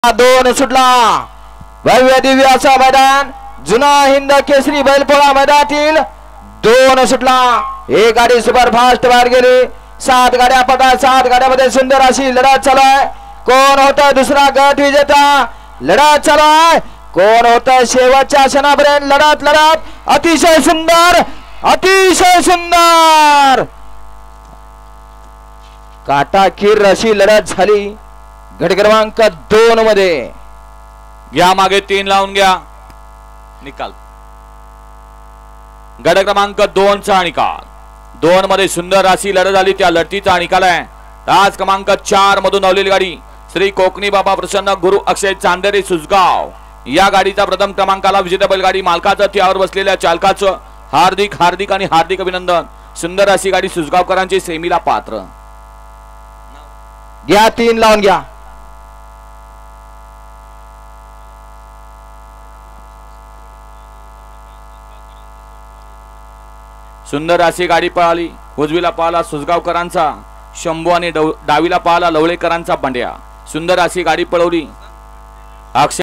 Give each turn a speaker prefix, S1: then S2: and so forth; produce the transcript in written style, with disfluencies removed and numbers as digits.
S1: दोन सुटला भव्य दिव्य असा मैदान जुना हिंद केसरी बैलपोळा मैदानातील दोन सुटला। एक गाडी सुपर फास्ट बाहेर गेली। 7 गाड्या पटा 7 गाड्यामध्ये सुंदर अशी लढत चालू आहे। कोण होता दुसरा गट विजेता? लढत चालू आहे। कोण होता शेवटच्या क्षणापर्यंत लढत अतिशय सुंदर काटाकीर अशी लढत झाली। गट क्रमांक 2 मध्ये
S2: घ्या मागे 3 लावून घ्या निकाल। गट क्रमांक 2 चा निकाल 2 मध्ये सुंदर अशी लढत झाली। त्या लढतीचा निकाल आहे तास क्रमांक 4 मधून धावलेली गाडी श्री कोकणी बाबा प्रसन्न गुरु अक्षय चांदेरे सुसगाव या गाडीचा प्रथम क्रमांकाला विजेता बैलगाडी मालकाचं त्यावर बसलेल्या चालकाचं हार्दिक आणि हार्दिक अभिनंदन। सुंदर अशी गाडी सुसगावकरांची सेमीला पात्र।
S1: घ्या 3 लावून घ्या।
S2: सुंदर अशी गाडी पळाली। उजवीला पळाला सुसगावकरांचा शंभू आणि डावीला पळाला लवळेकरांचा बंड्या। सुंदर अशी गाडी पळवली अक्षय